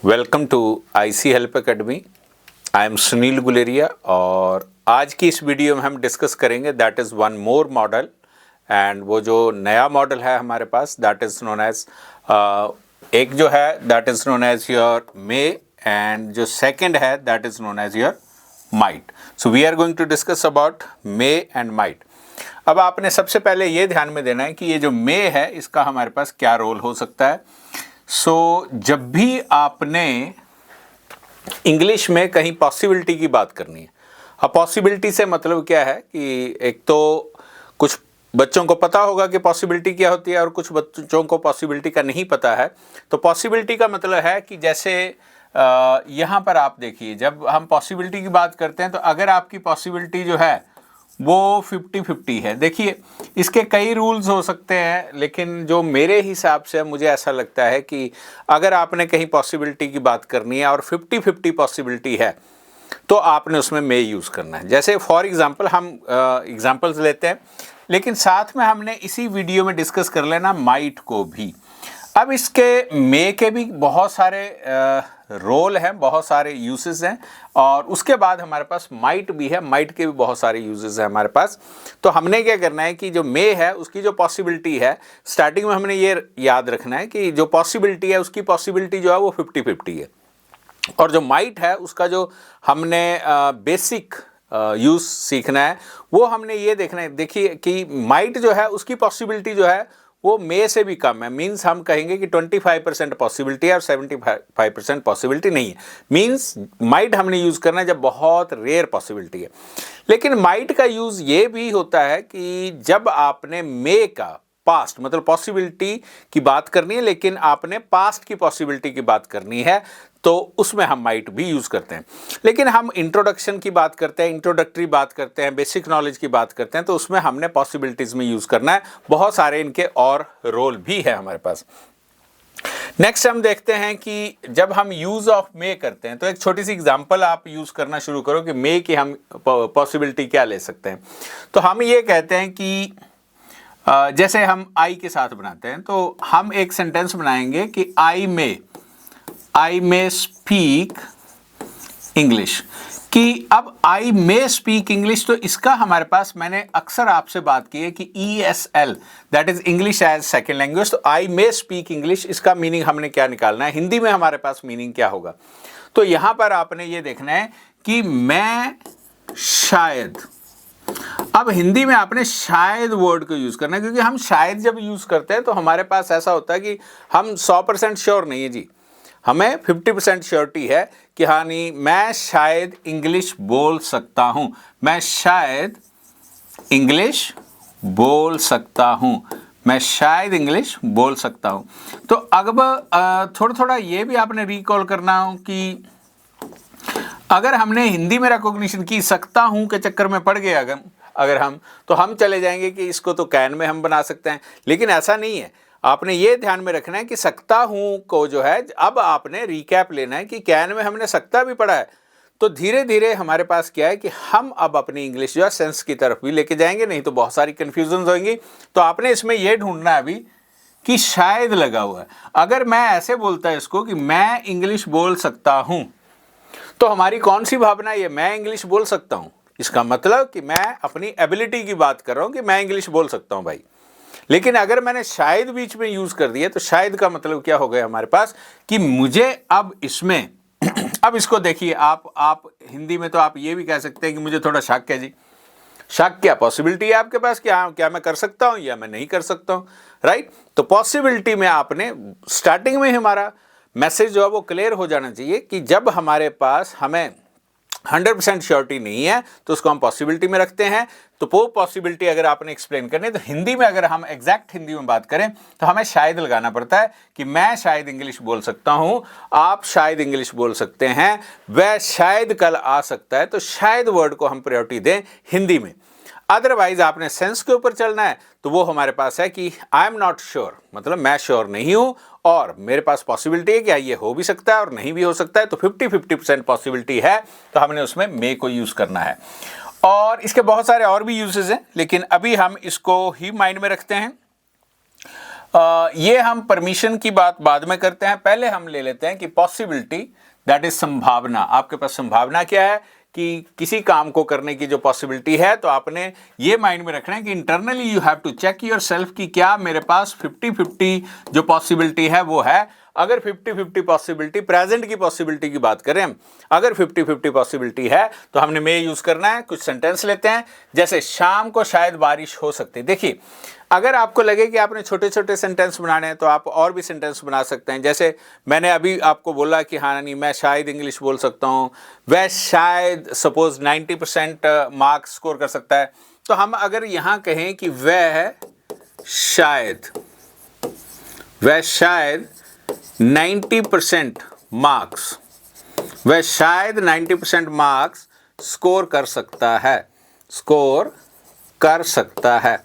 Welcome to IC help academy. I am Sunil Guleria और आज की इस वीडियो में हम डिस्कस करेंगे that is one more model. And वो जो नया मॉडल है हमारे पास दैट इज़ नोन एज एक जो है that is known as your may and जो सेकंड है that is known as your might. So we are going to discuss about may and might. अब आपने सबसे पहले ये ध्यान में देना है कि ये जो मे है इसका हमारे पास क्या रोल हो सकता है। जब भी आपने इंग्लिश में कहीं पॉसिबिलिटी की बात करनी है, अब पॉसिबिलिटी से मतलब क्या है कि एक तो कुछ बच्चों को पता होगा कि पॉसिबिलिटी क्या होती है और कुछ बच्चों को पॉसिबिलिटी का नहीं पता है। तो पॉसिबिलिटी का मतलब है कि जैसे यहाँ पर आप देखिए, जब हम पॉसिबिलिटी की बात करते हैं तो अगर आपकी पॉसिबिलिटी जो है वो 50-50 है। देखिए इसके कई रूल्स हो सकते हैं, लेकिन जो मेरे हिसाब से मुझे ऐसा लगता है कि अगर आपने कहीं पॉसिबिलिटी की बात करनी है और 50-50 पॉसिबिलिटी है तो आपने उसमें मे यूज़ करना है। जैसे फॉर एग्जांपल हम एग्जांपल्स लेते हैं, लेकिन साथ में हमने इसी वीडियो में डिस्कस कर लेना माइट को भी। अब इसके मे के भी बहुत सारे रोल हैं, बहुत सारे यूजेस हैं और उसके बाद हमारे पास माइट भी है, माइट के भी बहुत सारे यूजेस हैं हमारे पास। तो हमने क्या करना है कि जो मे है उसकी जो पॉसिबिलिटी है स्टार्टिंग में हमने ये याद रखना है कि जो पॉसिबिलिटी है उसकी पॉसिबिलिटी जो है वो 50-50 है, और जो माइट है उसका जो हमने बेसिक यूज़ सीखना है वो हमने ये देखना है। देखिए कि माइट जो है उसकी पॉसिबिलिटी जो है वो मे से भी कम है। मीन्स हम कहेंगे कि 25% पॉसिबिलिटी है और 75% पॉसिबिलिटी नहीं है। मीन्स माइट हमने यूज़ करना है जब बहुत रेयर पॉसिबिलिटी है। लेकिन माइट का यूज़ ये भी होता है कि जब आपने मे का पास्ट मतलब पॉसिबिलिटी की बात करनी है, लेकिन आपने पास्ट की पॉसिबिलिटी की बात करनी है तो उसमें हम माइट भी यूज़ करते हैं। लेकिन हम इंट्रोडक्शन की बात करते हैं, इंट्रोडक्टरी बात करते हैं, बेसिक नॉलेज की बात करते हैं तो उसमें हमने पॉसिबिलिटीज़ में यूज़ करना है। बहुत सारे इनके और रोल भी है हमारे पास। नेक्स्ट हम देखते हैं कि जब हम यूज़ ऑफ मे करते हैं तो एक छोटी सी एग्जांपल आप यूज़ करना शुरू करो कि मे की हम पॉसिबिलिटी क्या ले सकते हैं। तो हम ये कहते हैं कि जैसे हम आई के साथ बनाते हैं तो हम एक सेंटेंस बनाएंगे कि आई मे स्पीक इंग्लिश। कि अब आई मे स्पीक इंग्लिश, तो इसका हमारे पास मैंने अक्सर आपसे बात की है कि ESL that is English as second language. तो आई मे स्पीक इंग्लिश, इसका मीनिंग हमने क्या निकालना है, हिंदी में हमारे पास मीनिंग क्या होगा। तो यहां पर आपने ये देखना है कि मैं शायद, अब हिंदी में आपने शायद वर्ड को यूज करना है, क्योंकि हम शायद जब यूज करते हैं तो हमारे पास ऐसा होता है कि हम 100% श्योर नहीं है जी, हमें 50% श्योरिटी है कि हाँ नहीं मैं शायद इंग्लिश बोल सकता हूं, मैं शायद इंग्लिश बोल सकता हूं, मैं शायद इंग्लिश बोल सकता हूं। तो अब थोड़ा थोड़ा ये भी आपने रिकॉल करना हो कि अगर हमने हिंदी में रिकॉग्निशन की सकता हूं के चक्कर में पड़ गए अगर हम चले जाएंगे कि इसको तो कैन में हम बना सकते हैं, लेकिन ऐसा नहीं है। आपने ये ध्यान में रखना है कि सकता हूं को जो है अब आपने रिकैप लेना है कि कैन में हमने सकता भी पढ़ा है, तो धीरे धीरे हमारे पास क्या है कि हम अब अपनी इंग्लिश जो है सेंस की तरफ भी लेके जाएंगे, नहीं तो बहुत सारी कंफ्यूजन होंगी। तो आपने इसमें यह ढूंढना है अभी कि शायद लगा हुआ है। अगर मैं ऐसे बोलता है इसको कि मैं इंग्लिश बोल सकता हूं, तो हमारी कौन सी भावना है, ये मैं इंग्लिश बोल सकता हूं, इसका मतलब कि मैं अपनी एबिलिटी की बात कर रहा हूं कि मैं इंग्लिश बोल सकता हूं भाई। लेकिन अगर मैंने शायद बीच में यूज कर दिया तो शायद का मतलब क्या हो गया हमारे पास कि मुझे अब इसमें अब इसको देखिए, आप हिंदी में तो आप ये भी कह सकते हैं कि मुझे थोड़ा शक है जी। शक क्या पॉसिबिलिटी है आपके पास कि हाँ क्या मैं कर सकता हूं या मैं नहीं कर सकता हूं, राइट। तो पॉसिबिलिटी में आपने स्टार्टिंग में हमारा मैसेज जो है वो क्लियर हो जाना चाहिए कि जब हमारे पास हमें 100% श्योरिटी नहीं है तो उसको हम पॉसिबिलिटी में रखते हैं। तो वो पॉसिबिलिटी अगर आपने एक्सप्लेन करनी है तो हिंदी में अगर हम एग्जैक्ट हिंदी में बात करें तो हमें शायद लगाना पड़ता है कि मैं शायद इंग्लिश बोल सकता हूं, आप शायद इंग्लिश बोल सकते हैं, वह शायद कल आ सकता है। तो शायद वर्ड को हम प्रायोरिटी दें हिंदी में। अदरवाइज आपने सेंस के ऊपर चलना है तो वो हमारे पास है कि आई एम नॉट श्योर, मतलब मैं श्योर नहीं हूं और मेरे पास पॉसिबिलिटी है कि ये हो भी सकता है और नहीं भी हो सकता है। तो 50-50% पॉसिबिलिटी है तो हमने उसमें मे को यूज करना है। और इसके बहुत सारे और भी यूजेस हैं, लेकिन अभी हम इसको ही माइंड में रखते हैं। ये हम परमिशन की बात बाद में करते हैं, पहले हम ले लेते हैं कि पॉसिबिलिटी दैट इज संभावना। आपके पास संभावना क्या है कि किसी काम को करने की जो पॉसिबिलिटी है, तो आपने ये माइंड में रखना है कि internally you have to check yourself कि क्या मेरे पास 50-50 जो पॉसिबिलिटी है वो है। अगर 50-50 पॉसिबिलिटी, प्रेजेंट की पॉसिबिलिटी की बात करें हम, अगर 50-50 पॉसिबिलिटी है तो हमने मे यूज करना है। कुछ सेंटेंस लेते हैं, जैसे शाम को शायद बारिश हो सकती है। देखिए, अगर आपको लगे कि आपने छोटे छोटे सेंटेंस बनाने हैं तो आप और भी सेंटेंस बना सकते हैं। जैसे मैंने अभी आपको बोला कि हाँ नहीं, मैं शायद इंग्लिश बोल सकता हूँ, वह शायद सपोज 90% मार्क्स स्कोर कर सकता है। तो हम अगर यहाँ कहें कि वह शायद 90% मार्क्स, वह शायद 90% मार्क्स स्कोर कर सकता है।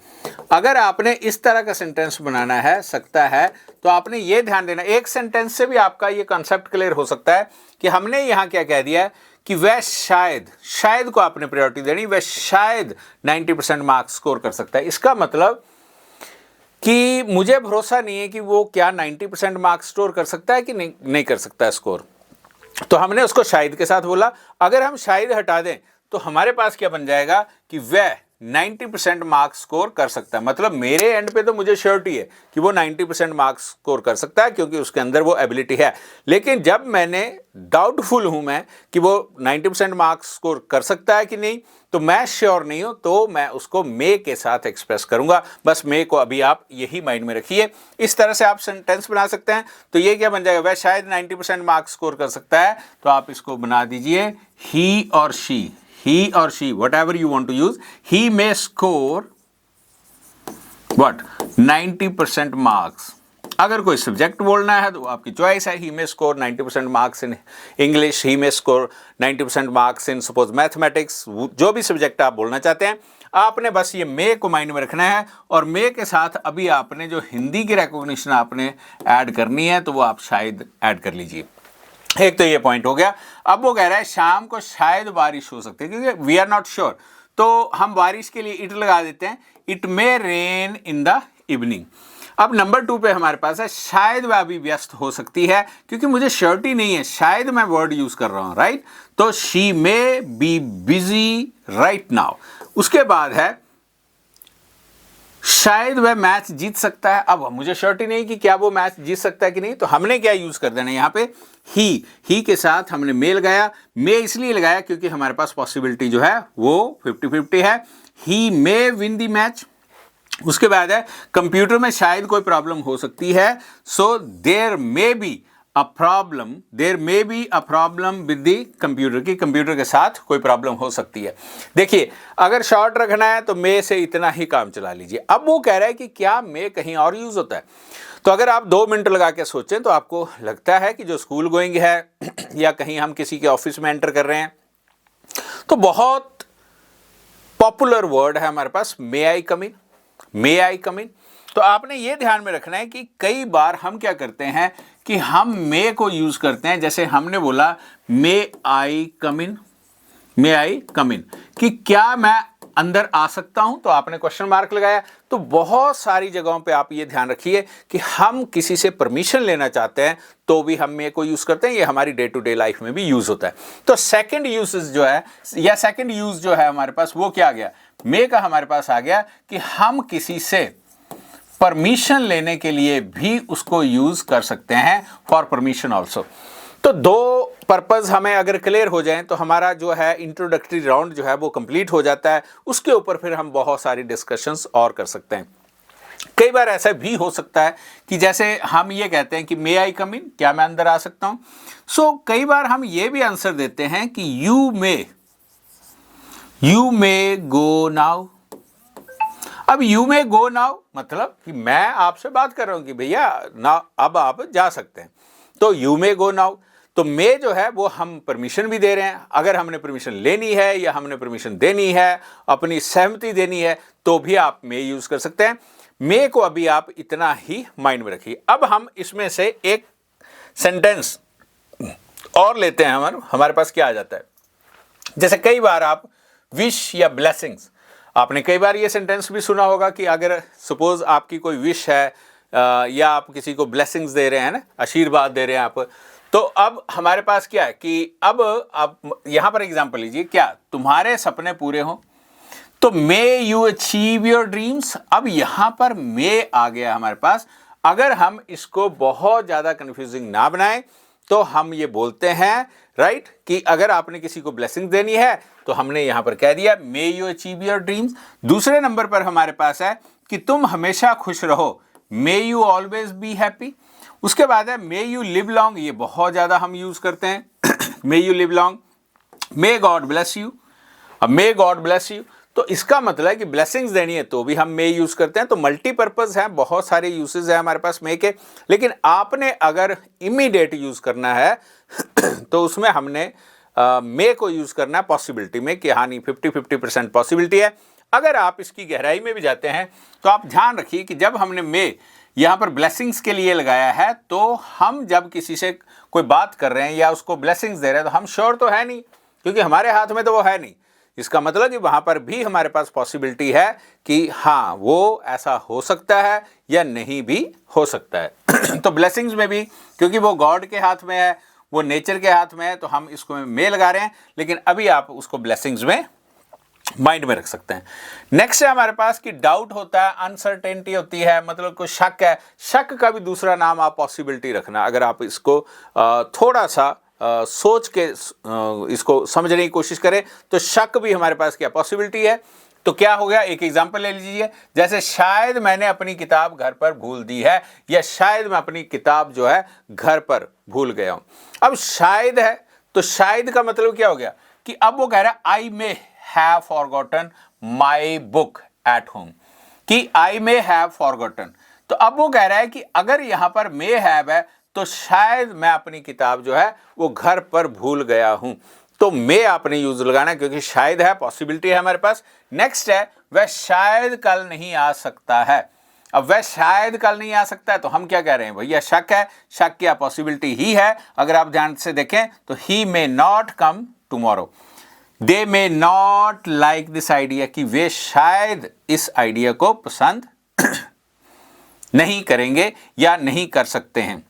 अगर आपने इस तरह का सेंटेंस बनाना है सकता है, तो आपने ये ध्यान देना, एक सेंटेंस से भी आपका ये कॉन्सेप्ट क्लियर हो सकता है कि हमने यहाँ क्या कह दिया है कि वह शायद को आपने प्रायोरिटी देनी, वह शायद 90% मार्क्स स्कोर कर सकता है। इसका मतलब कि मुझे भरोसा नहीं है कि वो क्या 90% मार्क्स स्कोर कर सकता है कि नहीं कर सकता है स्कोर, तो हमने उसको शायद के साथ बोला। अगर हम शायद हटा दें तो हमारे पास क्या बन जाएगा कि वह 90% मार्क्स स्कोर कर सकता है। मतलब मेरे एंड पे तो मुझे श्योरिटी है कि वो 90% मार्क्स स्कोर कर सकता है क्योंकि उसके अंदर वो एबिलिटी है। लेकिन जब मैंने डाउटफुल हूं मैं कि वो 90% मार्क्स स्कोर कर सकता है कि नहीं, तो मैं श्योर नहीं हूं, तो मैं उसको मे के साथ एक्सप्रेस करूंगा। बस मे को अभी आप यही माइंड में रखिए। इस तरह से आप सेंटेंस बना सकते हैं। तो ये क्या बन जाएगा, वह शायद 90% मार्क्स स्कोर कर सकता है, तो आप इसको बना दीजिए ही और she, whatever you want to use, he may score what 90% marks. अगर कोई सब्जेक्ट बोलना है तो आपकी चॉइस है, he may score 90% marks in English, he may score 90% marks in suppose mathematics, जो भी सब्जेक्ट आप बोलना चाहते हैं। आपने बस ये मे को माइंड में रखना है, और मे के साथ अभी आपने जो हिंदी की रिकॉग्निशन आपने ऐड करनी है, तो वो आप शायद ऐड कर लीजिए। एक तो ये पॉइंट हो गया। अब वो कह रहा है शाम को शायद बारिश हो सकती है, क्योंकि वी आर नॉट श्योर, तो हम बारिश के लिए इट लगा देते हैं, it may rain in the evening. अब नंबर 2 पे हमारे पास है शायद वह अभी व्यस्त हो सकती है, क्योंकि मुझे श्योरिटी नहीं है, शायद मैं वर्ड यूज कर रहा हूं, राइट। तो she may be busy right now. उसके बाद है शायद वह मैच जीत सकता है। अब मुझे श्योरिटी नहीं कि क्या वो मैच जीत सकता है कि नहीं, तो हमने क्या यूज कर देना यहाँ पे, ही के साथ हमने मे लगाया। मे इसलिए लगाया क्योंकि हमारे पास पॉसिबिलिटी जो है वो 50-50 है। ही मे विन द मैच। उसके बाद है कंप्यूटर में शायद कोई प्रॉब्लम हो सकती है, so there may be a problem with the computer, की कंप्यूटर के साथ कोई प्रॉब्लम हो सकती है। देखिए, अगर शॉर्ट रखना है तो मे से इतना ही काम चला लीजिए। अब वो कह रहा है कि क्या मे कहीं और यूज होता है, तो अगर आप 2 मिनट लगा के सोचें तो आपको लगता है कि जो स्कूल गोइंग है या कहीं हम किसी के ऑफिस में एंटर कर रहे हैं, तो बहुत पॉपुलर वर्ड है हमारे पास मे आई कम इन। तो आपने ये ध्यान में रखना है कि कई बार हम क्या करते हैं कि हम मे को यूज करते हैं। जैसे हमने बोला मे आई कम इन, कि क्या मैं अंदर आ सकता हूं, तो आपने क्वेश्चन मार्क लगाया। तो बहुत सारी जगहों पे आप ये ध्यान रखिए कि हम किसी से परमिशन लेना चाहते हैं तो भी हम मे को यूज करते हैं। ये हमारी डे टू डे लाइफ में भी यूज होता है। तो सेकंड यूज जो है हमारे पास वो क्या आ गया, मे का हमारे पास आ गया कि हम किसी से परमिशन लेने के लिए भी उसको यूज कर सकते हैं, फॉर परमिशन ऑल्सो। तो 2 पर्पस हमें अगर क्लियर हो जाएं तो हमारा जो है इंट्रोडक्टरी राउंड जो है वो कंप्लीट हो जाता है। उसके ऊपर फिर हम बहुत सारी डिस्कशंस और कर सकते हैं। कई बार ऐसा भी हो सकता है कि जैसे हम ये कहते हैं कि मे आई कम इन, क्या मैं अंदर आ सकता हूं। सो कई बार हम ये भी आंसर देते हैं कि यू मे गो नाउ। अब यू मे गो नाउ मतलब कि मैं आपसे बात कर रहा हूं कि भैया ना अब आप जा सकते हैं, तो यू मे गो नाउ। तो मे जो है वो हम परमिशन भी दे रहे हैं। अगर हमने परमिशन लेनी है या हमने परमिशन देनी है, अपनी सहमति देनी है, तो भी आप मे यूज कर सकते हैं। मे को अभी आप इतना ही माइंड में रखिए। अब हम इसमें से एक सेंटेंस और लेते हैं। हमारे पास क्या आ जाता है, जैसे कई बार आप विश या ब्लेसिंग्स, आपने कई बार ये सेंटेंस भी सुना होगा कि अगर सपोज आपकी कोई विश है या आप किसी को ब्लेसिंग्स दे रहे हैं ना, आशीर्वाद दे रहे हैं आप, तो अब हमारे पास क्या है कि अब आप यहाँ पर एग्जाम्पल लीजिए, क्या तुम्हारे सपने पूरे हों, तो may you achieve your dreams. अब यहां पर मे आ गया हमारे पास। अगर हम इसको बहुत ज्यादा कंफ्यूजिंग ना बनाएं तो हम ये बोलते हैं राइट कि अगर आपने किसी को ब्लेसिंग देनी है तो हमने यहां पर कह दिया may you achieve your dreams. दूसरे नंबर पर हमारे पास है कि तुम हमेशा खुश रहो, may you always be happy. उसके बाद है मे यू लिव लॉन्ग, ये बहुत ज्यादा हम यूज करते हैं, may you live long, may God bless you. अब मे गॉड ब्लेस यू, तो इसका मतलब है कि ब्लेसिंग्स देनी है तो भी हम मे यूज करते हैं। तो मल्टीपर्पज है, बहुत सारे यूसेज है हमारे पास मे के, लेकिन आपने अगर इमीडिएट यूज करना है तो उसमें हमने मे को यूज करना है पॉसिबिलिटी में कि हाँ नहीं 50-50% पॉसिबिलिटी है। अगर आप इसकी गहराई में भी जाते हैं तो आप ध्यान रखिए कि जब हमने मे यहाँ पर ब्लेसिंग्स के लिए लगाया है तो हम जब किसी से कोई बात कर रहे हैं या उसको ब्लेसिंग्स दे रहे हैं तो हम श्योर तो है नहीं, क्योंकि हमारे हाथ में तो वो है नहीं। इसका मतलब कि वहां पर भी हमारे पास पॉसिबिलिटी है कि हाँ वो ऐसा हो सकता है या नहीं भी हो सकता है। तो ब्लेसिंग्स में भी क्योंकि वो गॉड के हाथ में है, वो नेचर के हाथ में है, तो हम इसको मे लगा रहे हैं, लेकिन अभी आप उसको ब्लेसिंग्स में माइंड में रख सकते हैं। नेक्स्ट है हमारे पास कि डाउट होता है, अनसर्टेनिटी होती है, मतलब कोई शक है। शक का भी दूसरा नाम आप पॉसिबिलिटी रखना। अगर आप इसको थोड़ा सा सोच के इसको समझने की कोशिश करें तो शक भी हमारे पास क्या पॉसिबिलिटी है। तो क्या हो गया, एक एग्जांपल ले लीजिए, जैसे शायद मैंने अपनी किताब घर पर भूल दी है, या शायद मैं अपनी किताब जो है घर पर भूल गया हूं। अब शायद है तो शायद का मतलब क्या हो गया कि अब वो कह रहा है I may have forgotten my book at home, कि आई मे हैव फॉरगॉटन। तो अब वो कह रहा है कि अगर यहां पर मे हैव है तो शायद मैं अपनी किताब जो है वो घर पर भूल गया हूं। तो मे आपने यूज लगाना है क्योंकि शायद है, पॉसिबिलिटी है हमारे पास। नेक्स्ट है वह शायद कल नहीं आ सकता है। अब वह शायद कल नहीं आ सकता है तो हम क्या कह रहे हैं भैया, शक है। शक क्या पॉसिबिलिटी ही है। अगर आप ध्यान से देखें तो he may not come tomorrow, they may not like this idea, कि वे शायद इस आइडिया को पसंद नहीं करेंगे या नहीं कर सकते हैं।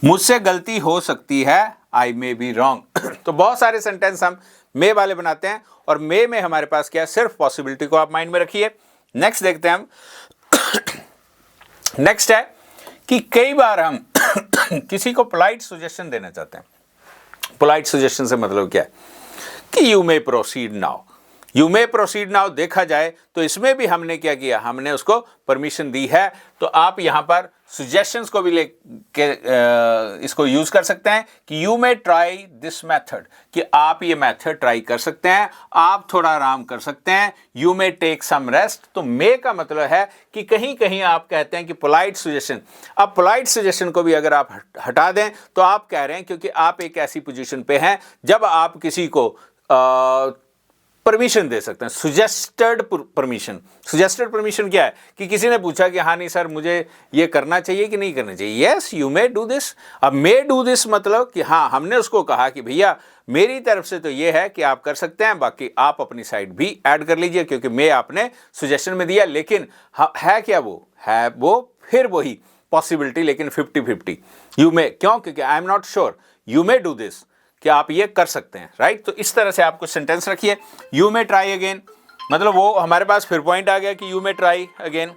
मुझसे गलती हो सकती है, आई मे बी रॉन्ग। तो बहुत सारे सेंटेंस हम मे वाले बनाते हैं और मे में हमारे पास क्या है, सिर्फ पॉसिबिलिटी को आप माइंड में रखिए। नेक्स्ट देखते हैं हम। नेक्स्ट है कि कई बार हम किसी को पोलाइट सजेशन देना चाहते हैं। पोलाइट सजेशन से मतलब क्या है कि you may proceed now, you may proceed now देखा जाए तो इसमें भी हमने क्या किया, हमने उसको परमिशन दी है। तो आप यहां पर सजेशंस को भी लेके इसको यूज कर सकते हैं कि you may try this method, कि आप ये मेथड ट्राई कर सकते हैं, आप थोड़ा आराम कर सकते हैं। You may take some rest, तो मे का मतलब है कि कहीं कहीं आप कहते हैं कि पोलाइट सजेशन। अब पोलाइट सजेशन को भी अगर आप हटा दें तो आप कह रहे हैं क्योंकि आप एक ऐसी पोजीशन पे हैं जब आप किसी को परमिशन दे सकते हैं, सुजेस्टेड परमिशन। सुजेस्टेड परमिशन क्या है कि किसी ने पूछा कि हाँ नहीं सर मुझे ये करना चाहिए कि नहीं करना चाहिए, yes you may do this. अब मे डू दिस मतलब कि हाँ हमने उसको कहा कि भैया मेरी तरफ से तो ये है कि आप कर सकते हैं, बाकी आप अपनी साइड भी ऐड कर लीजिए, क्योंकि मे आपने सुजेशन में दिया। लेकिन है क्या, वो है वो फिर वही पॉसिबिलिटी, लेकिन 50-50 यू मे, क्यों, क्योंकि I am not sure, you may do this, कि आप ये कर सकते हैं, राइट। तो इस तरह से आप कुछ सेंटेंस रखिए। यू मे ट्राई अगेन, मतलब वो हमारे पास फिर पॉइंट आ गया कि यू मे ट्राई अगेन,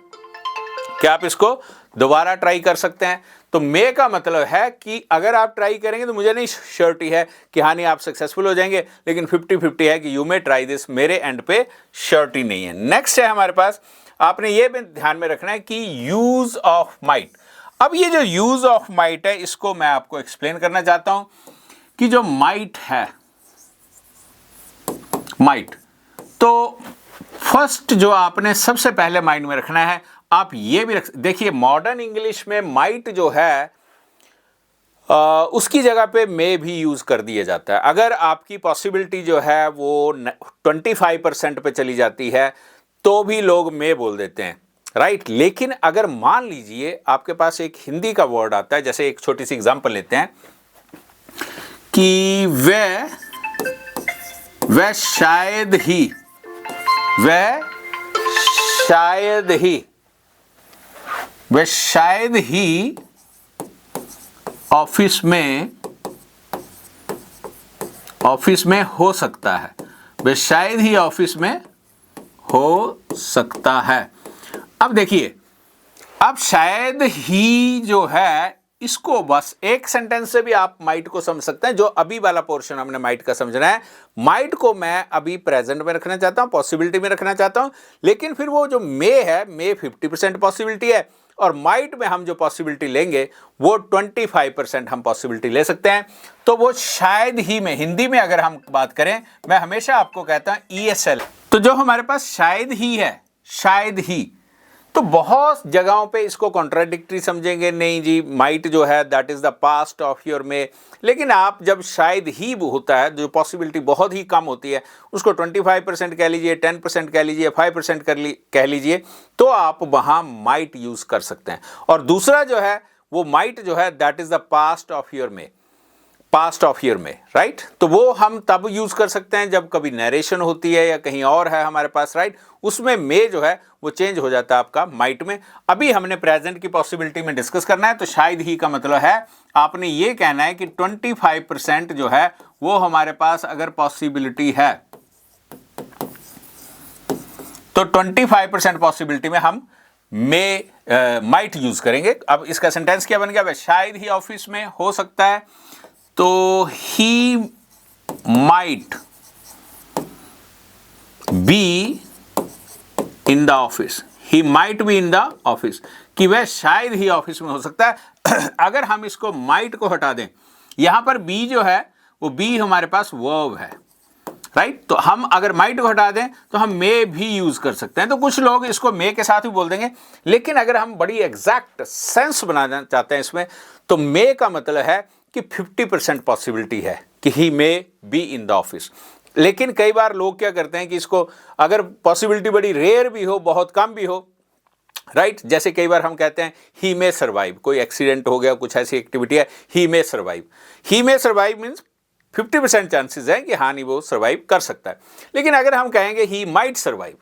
कि आप इसको दोबारा ट्राई कर सकते हैं। तो मे का मतलब है कि अगर आप ट्राई करेंगे तो मुझे नहीं श्योरिटी है कि हाँ नहीं आप सक्सेसफुल हो जाएंगे, लेकिन 50-50 है कि यू मे ट्राई दिस, मेरे एंड पे श्योरिटी नहीं है। नेक्स्ट है हमारे पास, आपने ये भी ध्यान में रखना है कि यूज ऑफ माइट। अब ये जो यूज ऑफ माइट है इसको मैं आपको एक्सप्लेन करना चाहता हूं कि जो माइट है, माइट, तो फर्स्ट जो आपने सबसे पहले माइंड में रखना है, आप ये भी देखिए मॉडर्न इंग्लिश में माइट जो है उसकी जगह पे मे भी यूज कर दिया जाता है। अगर आपकी पॉसिबिलिटी जो है वो 25% पे चली जाती है तो भी लोग मे बोल देते हैं, राइट। लेकिन अगर मान लीजिए आपके पास एक हिंदी का वर्ड आता है, जैसे एक छोटी सी एग्जांपल लेते हैं कि वह शायद ही वह शायद ही ऑफिस में हो सकता है, वह शायद ही ऑफिस में हो सकता है। अब देखिए, अब शायद ही जो है, इसको बस एक सेंटेंस से भी आप माइट को समझ सकते हैं। जो अभी वाला पोर्शन हमने माइट का समझना है, माइट को मैं अभी प्रेजेंट में रखना चाहता हूं, पॉसिबिलिटी में रखना चाहता हूं, लेकिन फिर वो जो मे है, मे 50% पॉसिबिलिटी है, और माइट में हम जो पॉसिबिलिटी लेंगे वो 25% हम पॉसिबिलिटी ले सकते हैं। तो वो शायद ही में, हिंदी में अगर हम बात करें, मैं हमेशा आपको कहता हूं ESL। तो जो हमारे पास शायद ही है, शायद ही, तो बहुत जगहों पे इसको कॉन्ट्राडिक्टरी समझेंगे, नहीं जी माइट जो है that is the past of your may. लेकिन आप जब शायद ही होता है, जो पॉसिबिलिटी बहुत ही कम होती है, उसको 25% कह लीजिए, 10% कह लीजिए, 5% कह लीजिए, तो आप वहां माइट यूज कर सकते हैं। और दूसरा जो है वो माइट जो है that is the past of your may, past of year में, राइट। तो वो हम तब यूज कर सकते हैं जब कभी नरेशन होती है या कहीं और है हमारे पास, राइट। उसमें मे जो है वो चेंज हो जाता है आपका माइट में। अभी हमने प्रेजेंट की पॉसिबिलिटी में डिस्कस करना है, तो शायद ही का मतलब है आपने ये कहना है कि 25% जो है वो हमारे पास अगर पॉसिबिलिटी है, तो 25% पॉसिबिलिटी में हम माइट यूज करेंगे। अब इसका सेंटेंस क्या बन गया, शायद ही ऑफिस में हो सकता है, तो he might be in the office, he might be in the office, कि वह शायद ही ऑफिस में हो सकता है। अगर हम इसको माइट को हटा दें, यहां पर बी जो है वो बी हमारे पास वर्ब है, राइट। तो हम अगर माइट को हटा दें तो हम मे भी यूज कर सकते हैं। तो कुछ लोग इसको मे के साथ भी बोल देंगे, लेकिन अगर हम बड़ी एग्जैक्ट सेंस बनाना चाहते हैं इसमें, तो मे का मतलब है कि 50% पॉसिबिलिटी है कि he may be in the office. लेकिन कई बार लोग क्या करते हैं कि इसको अगर पॉसिबिलिटी बड़ी रेयर भी हो, बहुत कम भी हो, राइट, जैसे कई बार हम कहते हैं ही मे सर्वाइव, कोई एक्सीडेंट हो गया, कुछ ऐसी एक्टिविटी है, ही मे सर्वाइव। ही मे सर्वाइव मीन्स 50% चांसेस है कि हाँ नहीं वो सर्वाइव कर सकता है। लेकिन अगर हम कहेंगे he might survive,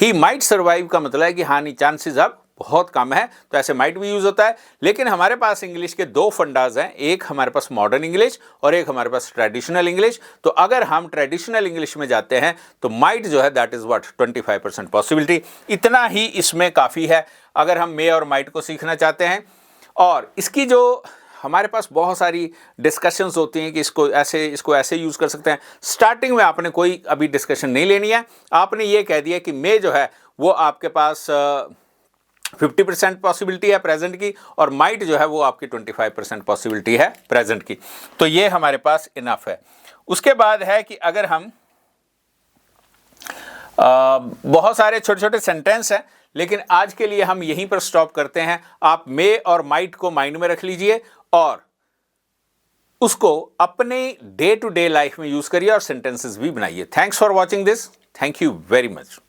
he might survive का मतलब है कि हाँ नहीं चांसेस अब बहुत कम है, तो ऐसे माइट भी यूज होता है। लेकिन हमारे पास इंग्लिश के दो फंडाज हैं, एक हमारे पास मॉडर्न इंग्लिश और एक हमारे पास ट्रेडिशनल इंग्लिश। तो अगर हम ट्रेडिशनल इंग्लिश में जाते हैं तो माइट जो है दैट इज व्हाट 25% पॉसिबिलिटी। इतना ही इसमें काफ़ी है अगर हम मे और माइट को सीखना चाहते हैं। और इसकी जो हमारे पास बहुत सारी डिस्कशंस होती हैं कि इसको ऐसे यूज़ कर सकते हैं। स्टार्टिंग में आपने कोई अभी डिस्कशन नहीं लेनी है, आपने ये कह दिया कि मे जो है वो आपके पास 50% पॉसिबिलिटी है प्रेजेंट की, और माइट जो है वो आपकी 25% पॉसिबिलिटी है प्रेजेंट की। तो ये हमारे पास इनफ है। उसके बाद है कि अगर हम बहुत सारे छोटे छोटे सेंटेंस हैं, लेकिन आज के लिए हम यहीं पर स्टॉप करते हैं। आप मे और माइट को माइंड में रख लीजिए और उसको अपने डे टू डे लाइफ में यूज करिए और सेंटेंसेस भी बनाइए। Thanks for watching this, thank you very much.